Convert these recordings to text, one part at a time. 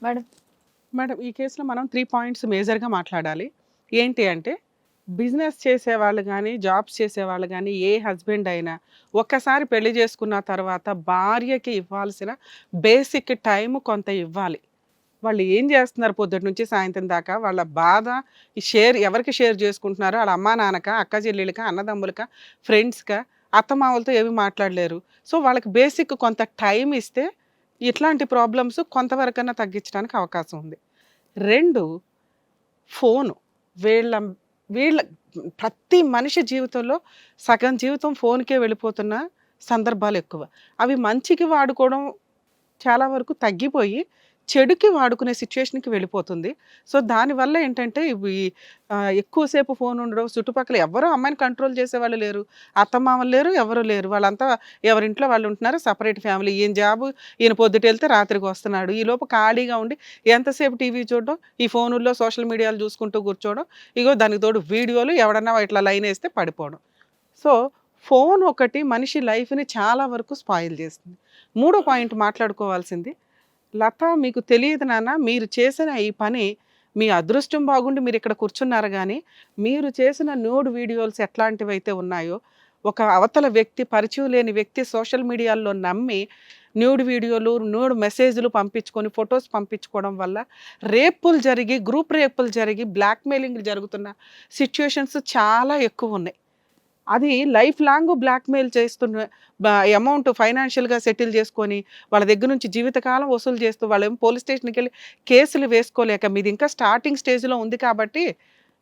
Madam. Madam ఈ కేసులో మనం 3 పాయింట్స్ మేజర్‌గా మాట్లాడాలి. ఏంటి అంటే బిజినెస్ చేసేవాళ్ళు గానీ, జాబ్స్ చేసేవాళ్ళు గానీ, ఏ హస్బెండ్ అయినా ఒక్కసారి పెళ్లి చేసుకున్న తర్వాత భార్యకి ఇవ్వాల్సిన బేసిక్ టైమ్ కొంత ఇవ్వాలి. వాళ్ళు ఏం చేస్తున్నారు పొద్దుటి నుంచి సాయంత్రం దాకా, వాళ్ళ బాధ ఈ షేర్ ఎవరికి షేర్ చేసుకుంటున్నారో ఆళ్ళ అమ్మా, నాన్నకా, అక్క చెల్లెళ్ళకా, అన్నదమ్ములకా, ఫ్రెండ్స్‌కా, అత్తమామలతో ఏమి మాట్లాడలేరు. సో, వాళ్ళకి బేసిక్ కొంత టైమ్ ఇస్తే ఇట్లాంటి ప్రాబ్లమ్స్ కొంతవరకన్నా తగ్గించడానికి అవకాశం ఉంది. 2 ఫోను. వీళ్ళ వీళ్ళ ప్రతి మనిషి జీవితంలో సగం జీవితం ఫోన్‌కే వెళ్ళిపోతున్న సందర్భాలెక్కువ. అవి మంచికి వాడుకోవడం చాలా వరకు తగ్గిపోయి, చెడుకి వాడుకునే సిట్యుయేషన్‌కి వెళ్ళిపోతుంది. సో, దానివల్ల ఏంటంటే ఇవి ఎక్కువ సేపు ఫోన్ ఉండడం, చుట్టుపక్కల ఎవ్వరు అమ్మాయిని కంట్రోల్ చేసేవాళ్ళు లేరు. అత్తమామలు లేరు, ఎవరు లేరు. వాళ్ళంతా ఎవరింట్లో వాళ్ళు ఉంటున్నారు. Separate family. ఈయన జాబు, ఈయన పొద్దుటెళ్తే రాత్రికొస్తున్నాడు. ఈలోపు ఖాళీగా ఉండి ఎంతసేపు టీవీ చూడడం, ఈ ఫోనుల్లో సోషల్ మీడియాలు చూసుకుంటూ కూర్చోవడం. ఇగో దానికి తోడు వీడియోలు ఎవడన్నా ఇట్లా లైనేస్తే పడిపోవడం. సో, ఫోన్ ఒకటి మనిషి లైఫ్‌ని చాలా వరకు స్పాయిల్ చేస్తుంది. మూడో పాయింట్ మాట్లాడుకోవాల్సింది, లత మీకు తెలియదు నాన్న, మీరు చేసిన ఈ పని మీ అదృష్టం బాగుండి మీరిక్కడ కూర్చున్నారు గానీ, మీరు చేసిన న్యూడ్ వీడియోస్ ఎట్లాంటివైతే ఉన్నాయో, ఒక అవతల వ్యక్తి, పరిచయం లేని వ్యక్తి సోషల్ మీడియాలో నమ్మి న్యూడ్ వీడియోలు, న్యూడ్ మెసేజ్‌లు పంపించుకొని, ఫోటోస్ పంపించుకోవడం వల్ల రేపులు జరిగి, గ్రూప్ రేపులు జరిగి, బ్లాక్‌మెయిలింగ్‌లు జరుగుతున్న సిట్యుయేషన్స్ చాలా ఎక్కువున్నాయి. అది లైఫ్ లాంగ్ బ్లాక్‌మెయిల్ చేస్తున్న అమౌంట్ ఫైనాన్షియల్‌గా సెటిల్ చేసుకొని, వాళ్ళ దగ్గర నుంచి జీవితకాలం వసూలు చేస్తూ, వాళ్ళేమో పోలీస్ స్టేషన్‌కెళ్ళి కేసులు వేసుకోలేక, మీది ఇంకా స్టార్టింగ్ స్టేజ్‌లో ఉంది కాబట్టి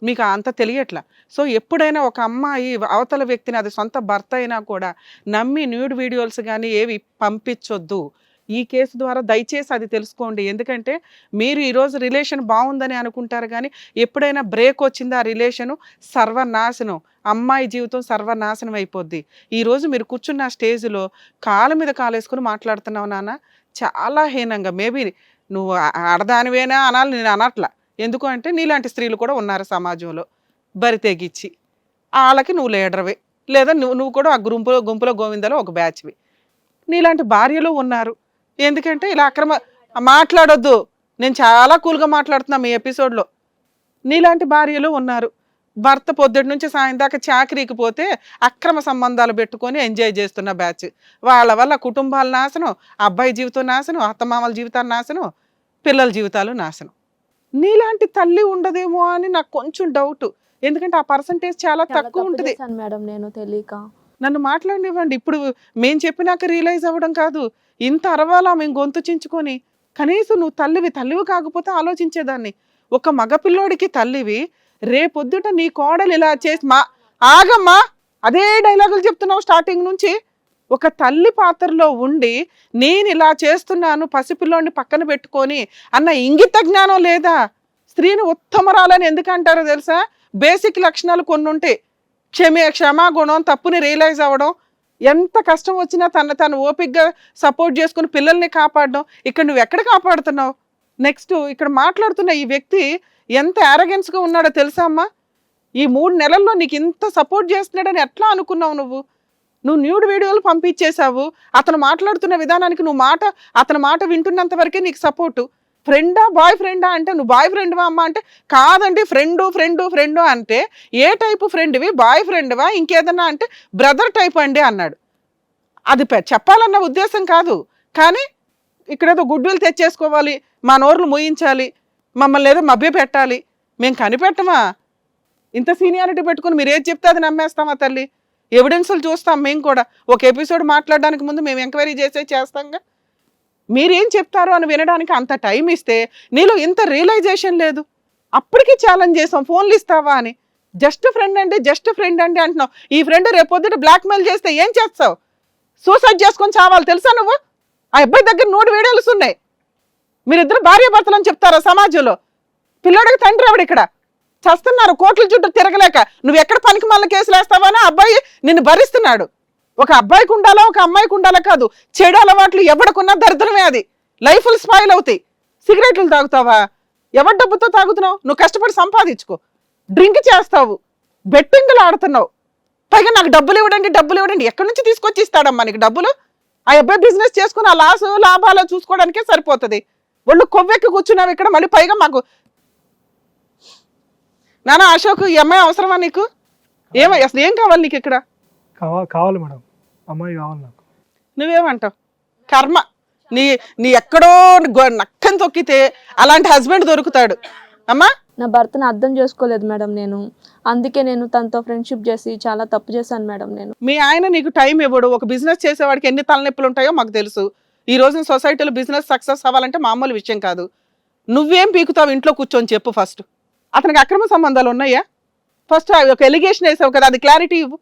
మీకు అంత తెలియట్ల. సో, ఎప్పుడైనా ఒక అమ్మాయి అవతల వ్యక్తిని, అది సొంత భర్త అయినా కూడా నమ్మి న్యూడ్ వీడియోస్ గానీ ఏవి పంపించొద్దు. ఈ కేసు ద్వారా దయచేసి అది తెలుసుకోండి. ఎందుకంటే మీరు ఈరోజు రిలేషన్ బావుందని అనుకుంటారు గానీ, ఎప్పుడైనా బ్రేక్ వచ్చింది ఆ రిలేషను సర్వనాశనం. అమ్మాయి జీవితం సర్వనాశనం అయిపోద్ది. ఈరోజు మీరు కూర్చున్న స్టేజ్‌లో కాళ్ళ మీద కాలేసుకొని మాట్లాడుతున్నావు నాన్న, చాలా హీనంగా. మేబీ నువ్వు ఆడదానివేనా అనాలి, నేను అనట్ల. ఎందుకు అంటే నీలాంటి స్త్రీలు కూడా ఉన్నారు సమాజంలో. బరి తెగించి. ఆళ్ళకి నువ్వు లీడర్‌వి. లేదా నువ్వు నువ్వు కూడా ఆ గుంపులో గోవిందలో ఒక బ్యాచ్‌వి. నీలాంటి భార్యలు ఉన్నారు. ఎందుకంటే ఇలా మాట్లాడొద్దు. నేను చాలా కూల్‌గా మాట్లాడుతున్నా మీ ఎపిసోడ్‌లో. నీలాంటి భార్యలు ఉన్నారు. భర్త పొద్దుటి నుంచి సాయం దాకా చాకరీకి పోతే అక్రమ సంబంధాలు పెట్టుకొని ఎంజాయ్ చేస్తున్న బ్యాచ్. వాళ్ళ వల్ల కుటుంబాలు నాశనం, అబ్బాయి జీవితం నాశనం, అత్తమామల జీవితాలు నాశనం, పిల్లల జీవితాలు నాశనం. నీలాంటి తల్లి ఉండదేమో అని నాకు కొంచెం డౌటు. ఎందుకంటే ఆ పర్సెంటేజ్ చాలా తక్కువ ఉంటది. మేడం నేను తెలియక. నన్ను మాట్లాడనివ్వండి. ఇప్పుడు మేము చెప్పినాక రియలైజ్ అవ్వడం కాదు. ఇంత అరవాలా మేము గొంతు చించుకొని? కనీసం నువ్వు తల్లివి కాకపోతే ఆలోచించేదాన్ని. ఒక మగపిల్లోడికి తల్లివి, రేపొద్దుట నీ కోడలు ఇలా చేసి ఆగమ్మా, అదే డైలాగులు చెప్తున్నావు స్టార్టింగ్ నుంచి. ఒక తల్లి పాత్రలో ఉండి నేను ఇలా చేస్తున్నాను పసిపిల్లోడిని పక్కన పెట్టుకొని అన్న ఇంగిత జ్ఞానం లేదా? స్త్రీని ఉత్తమరాలని ఎందుకంటారో తెలుసా? బేసిక్ లక్షణాలు కొన్ని ఉంటాయి. క్షమాగుణం, తప్పుని రియలైజ్ అవ్వడం, ఎంత కష్టం వచ్చినా తను ఓపికగా సపోర్ట్ చేసుకుని పిల్లల్ని కాపాడడం. ఇక్కడ నువ్వు ఎక్కడ కాపాడుతున్నావు? నెక్స్ట్ ఇక్కడ మాట్లాడుతున్న ఈ వ్యక్తి ఎంత యారగెన్స్గా ఉన్నాడో తెలుసా అమ్మా? ఈ 3 నెలల్లో నీకు ఇంత సపోర్ట్ చేస్తున్నాడని ఎట్లా అనుకున్నావు నువ్వు? నువ్వు న్యూడ్ వీడియోలు పంపించేశావు. అతను మాట్లాడుతున్న విధానానికి అతని మాట వింటున్నంత వరకే నీకు సపోర్టు. ఫ్రెండా బాయ్ ఫ్రెండా అంటే, నువ్వు బాయ్ ఫ్రెండ్వా అమ్మ అంటే, కాదండి ఫ్రెండు అంటే, ఏ టైపు ఫ్రెండ్వి? బాయ్ ఫ్రెండ్వా ఇంకేదన్నా అంటే బ్రదర్ టైప్ అండి అన్నాడు. అది చెప్పాలన్న ఉద్దేశం కాదు, కానీ ఇక్కడేదో గుడ్డులు తెచ్చేసుకోవాలి, మా నోర్లు మూయించాలి, మమ్మల్ని ఏదో మభ్య పెట్టాలి. మేము కనిపెట్టమా? ఇంత సీనియారిటీ పెట్టుకుని మీరు ఏది చెప్తే అది నమ్మేస్తామా తల్లి? ఎవిడెన్సులు చూస్తాం మేము కూడా. ఒక ఎపిసోడ్ మాట్లాడడానికి ముందు మేము ఎంక్వైరీ చేస్తాంగా. మీరేం చెప్తారో అని వినడానికి అంత టైం ఇస్తే నీలో ఇంత రియలైజేషన్ లేదు. అప్పటికి ఛాలెంజ్ చేసాం, ఫోన్లు ఇస్తావా అని. జస్ట్ ఫ్రెండ్ అండి అంటున్నావు. ఈ ఫ్రెండ్ రేపొద్దుట బ్లాక్మెయిల్ చేస్తే ఏం చేస్తావు? సూసైడ్ చేసుకొని చావాలి తెలుసా నువ్వు? ఆ అబ్బాయి దగ్గర 3 వీడియోలు ఉన్నాయి. మీరిద్దరు భార్య భర్తలు అని చెప్తారా సమాజంలో? పిల్లోడికి తండ్రి ఎవడు ఇక్కడ? చస్తున్నారు కోట్ల చుట్టూ తిరగలేక. నువ్వు ఎక్కడ పనికి మళ్ళీ కేసులు వేస్తావా అని అబ్బాయి నిన్ను భరిస్తున్నాడు. ఒక అబ్బాయికి ఉండాలా, ఒక అమ్మాయికి ఉండాలా కాదు. చెడు అలవాట్లు ఎవడకున్నా దరిద్రమే. అది లైఫ్లు స్పాయిల్ అవుతాయి. సిగరెట్లు తాగుతావా? ఎవరి డబ్బుతో తాగుతున్నావు? నువ్వు కష్టపడి సంపాదించుకో. డ్రింక్ చేస్తావు, బెట్టింగ్లు ఆడుతున్నావు, పైగా నాకు డబ్బులు ఇవ్వడండి. ఎక్కడి నుంచి తీసుకొచ్చి ఇస్తాడమ్మా నీకు డబ్బులు? ఆ అబ్బాయి బిజినెస్ చేసుకుని ఆ లాభాలు చూసుకోవడానికే సరిపోతుంది. ఒళ్ళు కొవ్వెక్కి కూర్చున్నావు ఇక్కడ, మళ్ళీ పైగా మాకు నానా అశోక్ ఈ అమ్మాయి అవసరమా నీకు? అసలు ఏం కావాలి నీకు ఇక్కడ? కావాలి మేడం, అమ్మాయి కావాలి నాకు. నువ్వేమంటావు? కర్మ, నీ నీ ఎక్కడో నక్కని తొక్కితే అలాంటి హస్బెండ్ దొరుకుతాడు అమ్మా. నా భర్తను అర్థం చేసుకోలేదు మేడం నేను, అందుకే నేను తనతో ఫ్రెండ్షిప్ చేసి చాలా తప్పు చేశాను మేడం నేను. మీ ఆయన నీకు టైం ఇవ్వడు. ఒక బిజినెస్ చేసేవాడికి ఎన్ని తలనొప్పులు ఉంటాయో మాకు తెలుసు. ఈ రోజున సొసైటీలో బిజినెస్ సక్సెస్ అవ్వాలంటే మామూలు విషయం కాదు. నువ్వేం పీకుతావు ఇంట్లో కూర్చొని చెప్పు ఫస్ట్. అతనికి అక్రమ సంబంధాలు ఉన్నాయా? ఫస్ట్ ఒక ఎలిగేషన్ వేసావు కదా, అది క్లారిటీ ఇవ్వు.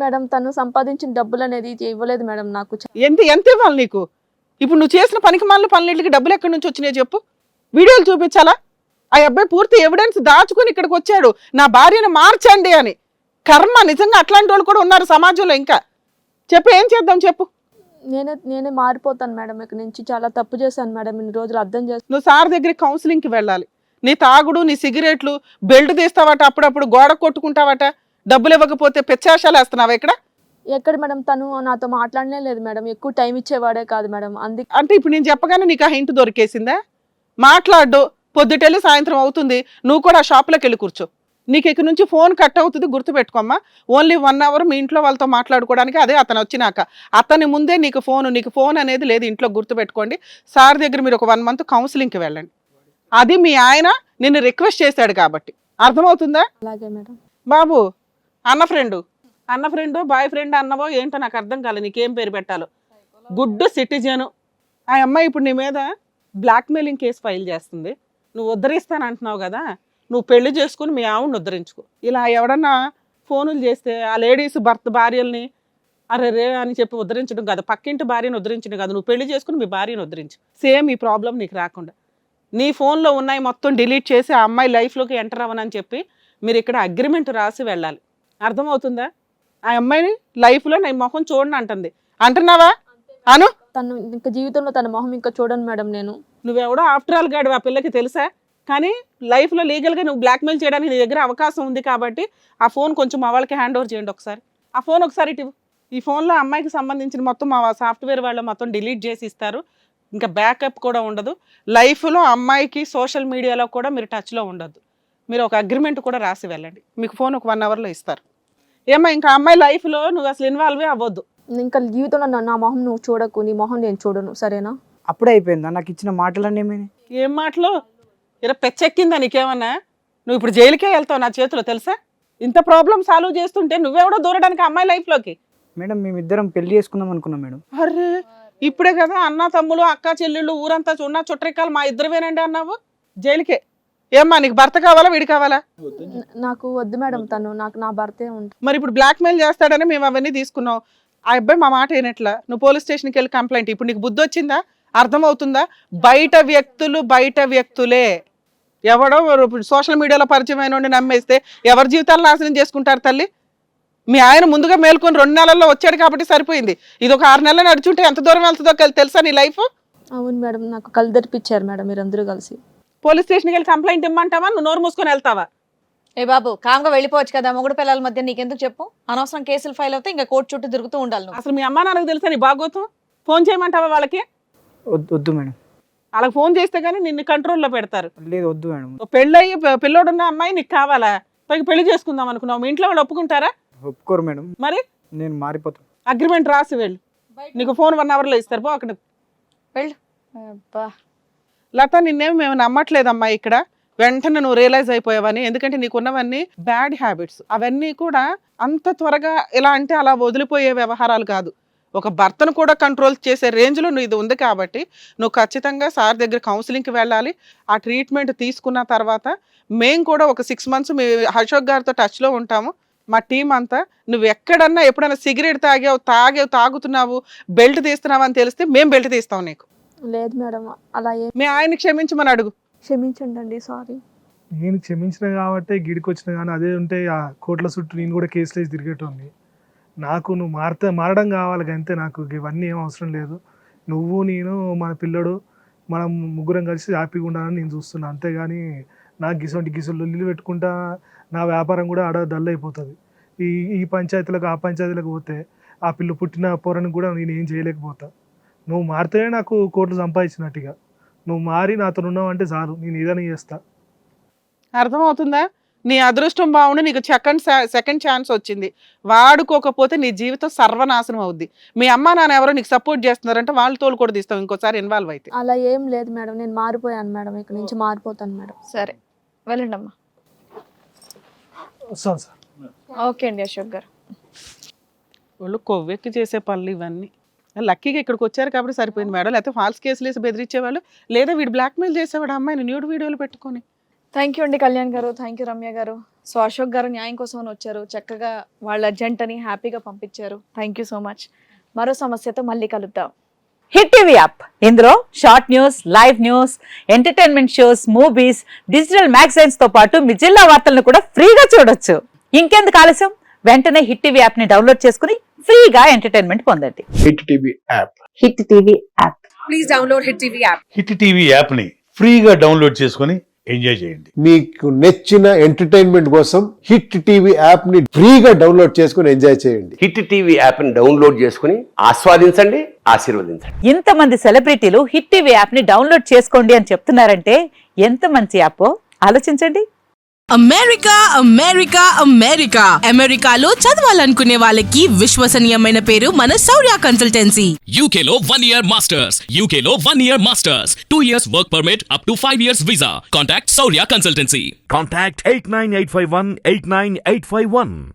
మేడం తను సంపాదించిన డబ్బులు అనేది ఇవ్వలేదు మేడం నాకు. ఎంత ఇవ్వాలి నీకు? ఇప్పుడు నువ్వు చేసిన పనికి మాలిన పనులకి డబ్బులు ఎక్కడి నుంచి వచ్చినాయో చెప్పు. వీడియోలు చూపించాలా? ఆ అబ్బాయి పూర్తి ఎవిడెన్స్ దాచుకుని ఇక్కడికి వచ్చాడు, నా భార్యను మార్చండి అని. కర్మ, నిజంగా అట్లాంటి వాళ్ళు కూడా ఉన్నారు సమాజంలో. ఇంకా చెప్పు, ఏం చేద్దాం చెప్పు. నేనే మారిపోతాను మేడం, ఇక్కడ నుంచి చాలా తప్పు చేశాను మేడం, ఇన్ని రోజులు అర్థం చేస్తాను. నువ్వు సార్ దగ్గరికి కౌన్సిలింగ్కి వెళ్ళాలి. నీ తాగుడు, నీ సిగరెట్లు, బెల్ట్ తీస్తావట, అప్పుడప్పుడు గోడ కొట్టుకుంటావట, డబ్బులు ఇవ్వకపోతే పెచ్చాశాలు వేస్తున్నావా ఇక్కడ? ఎక్కడ మేడం, తను నాతో మాట్లాడనే లేదు మేడం, ఎక్కువ టైం ఇచ్చేవాడే కాదు మేడం. అందుకే అంటే ఇప్పుడు నేను చెప్పగానే నీకు ఆ హింట్ దొరికేసిందా? మాట్లాడు, పొద్దుటెళ్ళి సాయంత్రం అవుతుంది, నువ్వు కూడా ఆ షాప్లోకి వెళ్ళి కూర్చో. నీకు ఇక్కడ నుంచి ఫోన్ కట్ అవుతుంది, గుర్తుపెట్టుకోమ్మా. ఓన్లీ 1 hour మీ ఇంట్లో వాళ్ళతో మాట్లాడుకోవడానికి, అదే అతను వచ్చినాక. అతని ముందే నీకు ఫోన్ అనేది లేదు ఇంట్లో, గుర్తుపెట్టుకోండి. సార్ దగ్గర మీరు ఒక 1 month కౌన్సిలింగ్కి వెళ్ళండి. అది మీ ఆయన నిన్ను రిక్వెస్ట్ చేశాడు కాబట్టి. అర్థమవుతుందా? అలాగే మేడం. బాబు, అన్న ఫ్రెండ్ బాయ్ ఫ్రెండ్ అన్నవో ఏంటో నాకు అర్థం కాలేదు, నీకేం పేరు పెట్టాలో. Good citizen. ఆ అమ్మాయి ఇప్పుడు నీ మీద బ్లాక్మెయిలింగ్ కేసు ఫైల్ చేస్తుంది. నువ్వు ఉద్ధరిస్తాను అంటున్నావు కదా, నువ్వు పెళ్లి చేసుకుని మీ ఆవిడని ఉద్ధరించుకో. ఇలా ఎవడన్నా ఫోనులు చేస్తే ఆ లేడీస్ భార్యల్ని అరే అని చెప్పి ఉద్ధరించడం కాదు, పక్కింటి భార్యను ఉద్ధరించడం కాదు, నువ్వు పెళ్లి చేసుకుని మీ భార్యను ఉద్ధరించు. సేమ్ ఈ ప్రాబ్లం నీకు రాకుండా నీ ఫోన్లో ఉన్నాయి మొత్తం డిలీట్ చేసి ఆ అమ్మాయి లైఫ్లోకి ఎంటర్ అవ్వనని చెప్పి మీరు ఇక్కడ అగ్రిమెంట్ రాసి వెళ్ళాలి. అర్థమవుతుందా? ఆ అమ్మాయిని లైఫ్లో నా మొహం చూడని అంటున్నావా? అను. తను ఇంకా జీవితంలో తన మొహం ఇంకా చూడను మేడం నేను. నువ్వెవడో ఆఫ్టర్ ఆల్ గాడు ఆ పిల్లకి తెలుసా? కానీ లైఫ్లో లీగల్గా నువ్వు బ్లాక్మెయిల్ చేయడానికి నీ దగ్గర అవకాశం ఉంది కాబట్టి ఆ ఫోన్ కొంచెం మా వాళ్ళకి హ్యాండ్ ఓవర్ చేయండి ఒకసారి. ఆ ఫోన్ ఒకసారి ఇటు. ఈ ఫోన్లో అమ్మాయికి సంబంధించిన మొత్తం మా సాఫ్ట్వేర్ వాళ్ళు మొత్తం డిలీట్ చేసి ఇస్తారు, ఇంకా బ్యాకప్ కూడా ఉండదు. లైఫ్లో అమ్మాయికి సోషల్ మీడియాలో కూడా మీరు టచ్లో ఉండద్దు. మీరు ఒక అగ్రిమెంట్ కూడా రాసి వెళ్ళండి. మీకు ఫోన్ ఒక 1 hourలో ఇస్తారు. ఏమో ఇంకా అమ్మాయి లైఫ్లో నువ్వు అసలు ఇన్వాల్వే అవ్వద్దు. ఇంకా జీవితంలో నా మొహం నువ్వు చూడకు, నీ మొహం నేను చూడను, సరేనా? అప్పుడే అయిపోయిందా నాకు ఇచ్చిన మాటలన్నీ ఏమైనా? ఏం మాటలు? ఇలా పెచ్చెక్కిందా నీకేమన్నా? నువ్వు ఇప్పుడు జైలుకే వెళ్తావు నా చేతిలో, తెలుసా? ఇంత ప్రాబ్లం సాల్వ్ చేస్తుంటే నువ్వెవడో దూరడానికి అమ్మాయి లైఫ్లోకి. మేడం మేమిద్దరం పెళ్లి చేసుకుందాం అనుకున్నాం మేడం. అరే, ఇప్పుడే కదా అన్న తమ్ములు అక్క చెల్లెళ్ళు ఊరంతా ఉన్న చుట్టరికాలు మా ఇద్దరువేనండి అన్నావు. జైలుకే. ఏమ్మా, నీకు భర్త కావాలా వీడి కావాలా? నాకు వద్దు మేడం, తను నాకు నా భర్తే ఉంటుంది. మరి ఇప్పుడు బ్లాక్మెయిల్ చేస్తాడని మేము అవన్నీ తీసుకున్నాం. ఆ అబ్బాయి మా మాట అయినట్లా, నువ్వు పోలీస్ స్టేషన్కి వెళ్ళి కంప్లైంట్. ఇప్పుడు నీకు బుద్ధి వచ్చిందా? అర్థమవుతుందా? బయట వ్యక్తులే. ఎవడో సోషల్ మీడియాలో పరిచయమైన నమ్మేస్తే ఎవరి జీవితాలు నాశనం చేసుకుంటారు తల్లి? మీ ఆయన ముందుగా మేల్కొని 2 నెలల్లో వచ్చాడు కాబట్టి సరిపోయింది. ఇది ఒక 6 నెలలు నడుచుంటే ఎంత దూరం వెళ్తుందో తెలుసా నీ లైఫ్? అవును మేడం, నాకు కళ్ళు తెరిపించారు మేడం మీరు అందరూ కలిసి. పోలీస్ స్టేషన్కి వెళ్ళి కంప్లైంట్ ఇమ్మంటావా? నువ్వు నోరు మూసుకొని వెళ్తావా? ఏ బాబు, కామ్గా వెళ్ళిపోవచ్చు కదా. మొగుడు పిల్లల మధ్య నీకెందుకు చెప్పు? అనవసరం కేసులు ఫైల్ అవుతాయి, ఇంకా కోర్టు చుట్టూ తిరుగుతూ ఉండాలి నువ్వు. అసలు మీ అమ్మా నాన్నకు తెలుసా నీ బాగోతం? ఫోన్ చేయమంటావా వాళ్ళకి? వద్దు మేడం. వాళ్ళకి ఫోన్ చేస్తే కానీ నిన్ను కంట్రోల్లో పెడతారు. లేదు, వద్దు మేడం. పెళ్ళయ్యి పిల్లోడున్న అమ్మాయి నీకు కావాలా? పైకి పెళ్లి చేసుకుందాం అనుకున్నావు, మీ ఇంట్లో వాళ్ళు ఒప్పుకుంటారా? ఒప్పుకోరు మేడం. మరి నేను మారిపోతాను. అగ్రిమెంట్ రాసి వెళ్ళు, నీకు ఫోన్ 1 hourలో ఇస్తారు. పో అక్కడ వెళ్ళు. లత, నిన్నేమి మేము నమ్మట్లేదమ్మా ఇక్కడ. వెంటనే నువ్వు రియలైజ్ అయిపోయావని. ఎందుకంటే నీకున్నవన్నీ బ్యాడ్ హ్యాబిట్స్. అవన్నీ కూడా అంత త్వరగా ఇలా అంటే అలా వదిలిపోయే వ్యవహారాలు కాదు. ఒక భర్తను కూడా కంట్రోల్ చేసే రేంజ్లో నువ్వు ఇది ఉంది కాబట్టి నువ్వు ఖచ్చితంగా సార్ దగ్గర కౌన్సిలింగ్కి వెళ్ళాలి. ఆ ట్రీట్మెంట్ తీసుకున్న తర్వాత మేము కూడా ఒక 6 months మీ అశోక్ గారితో టచ్లో ఉంటాము, మా టీం అంతా. నువ్వు ఎక్కడన్నా ఎప్పుడైనా సిగరెట్ తాగుతున్నావు, బెల్ట్ తీస్తున్నావు అని తెలిస్తే మేము బెల్ట్ తీస్తాం నీకు. లేదు మేడం, అలా మీ ఆయన క్షమించమని అడుగు. క్షమించండి అండి, సారీ. నేను క్షమించిన కాబట్టి గిడికి వచ్చిన, కానీ అదే ఉంటే ఆ కోట్ల చుట్టూ నేను కూడా కేసులు వేసి తిరిగేటోని. నాకు నువ్వు మారడం కావాలి అంతే, నాకు ఇవన్నీ ఏం అవసరం లేదు. నువ్వు నేను మన పిల్లడు మనం ముగ్గురం కలిసి హ్యాపీగా ఉండాలని నేను చూస్తున్నా, అంతేగాని నాకు గిసులు లొల్లి పెట్టుకుంటా నా వ్యాపారం కూడా ఆడ డల్ అయిపోతుంది. ఈ పంచాయతీలకు ఆ పంచాయతీలకు పోతే ఆ పిల్ల పుట్టిన పొరను కూడా నేను ఏం చేయలేకపోతా. నువ్వు మారితేనే నాకు కోట్లు సంపాదించినట్టుగా. నువ్వు మారి నాతో ఉన్నావు అంటే చాలు, నేను ఏదైనా చేస్తా. అర్థమవుతుందా? నీ అదృష్టం బాగుండి నీకు సెకండ్ ఛాన్స్ వచ్చింది, వాడుకోకపోతే నీ జీవితం సర్వనాశనం అవుద్ది. మీ అమ్మ నాన్న ఎవరో నీకు సపోర్ట్ చేస్తున్నారంటే వాళ్ళు తోలు కూడా తీస్తాం ఇంకోసారి ఇన్వాల్వ్ అయితే. అలా ఏం లేదు మేడం, నేను మారిపోయాను మేడం, ఇక్కడ నుంచి మారిపోతాను మేడం. సరే వెళ్ళండి అమ్మా. వస్తాను సార్. ఓకే అండి అశోక్ గారు. వాళ్ళు కొవ్వెక్కి చేసే పనులు ఇవన్నీ. లక్కీగా ఇక్కడికి వచ్చారు కాబట్టి సరిపోయింది మేడం, లేకపోతే ఫాల్స్ కేసులు వేసి బెదిరించేవాళ్ళు, లేదా వీడు బ్లాక్మెయిల్ చేసేవాడు అమ్మాయిని న్యూడ్ వీడియోలు పెట్టుకొని. థ్యాంక్ యూ అండి కళ్యాణ్ గారు, థ్యాంక్ యూ రమ్య గారు. సో అశోక్ గారు న్యాయం కోసం అని వచ్చారు, చక్కగా వాళ్ళ జంటని హ్యాపీగా పంపించారు. Thank you so much. మరో సమస్యతో మళ్ళీ కలుద్దాం. హిట్ టీవీ యాప్ ఇందులో short news, live news, entertainment shows, movies, digital magazines తో పాటు మీ జిల్లా వార్తలను కూడా ఫ్రీగా చూడొచ్చు. ఇంకెందుకు ఆలస్యం, వెంటనే హిట్ టీవీ యాప్ ని డౌన్లోడ్ చేసుకుని ఫ్రీగా ఎంటర్టైన్మెంట్ పొందండి. Hit TV app. Hit TV app. Please download hit TV app. Hit TV యాప్ని ఫ్రీగా డౌన్లోడ్ చేసుకొని ఎంజాయ్ చేయండి. మీకు నచ్చిన ఎంటర్టైన్మెంట్ కోసం హిట్ టీవీ యాప్ ని ఫ్రీగా డౌన్లోడ్ చేసుకుని ఎంజాయ్ చేయండి. హిట్ టీవీ యాప్ని డౌన్లోడ్ చేసుకుని ఆస్వాదించండి, ఆశీర్వదించండి. ఇంతమంది సెలబ్రిటీలు హిట్ టీవీ యాప్ ని డౌన్లోడ్ చేసుకోండి అని చెప్తున్నారంటే ఎంత మంచి యాప్ ఆలోచించండి. అమెరికా అమెరికా అమెరికా అమెరికాలో చదవాలనుకునే వాళ్ళకి విశ్వసనీయమైన పేరు మన శౌర్య కన్సల్టెన్సీ. UK లో 1 year masters, UK లో 1 year masters, 2 years work permit up to 5 years visa. Contact Saurya Consultancy. Contact 89851 89851.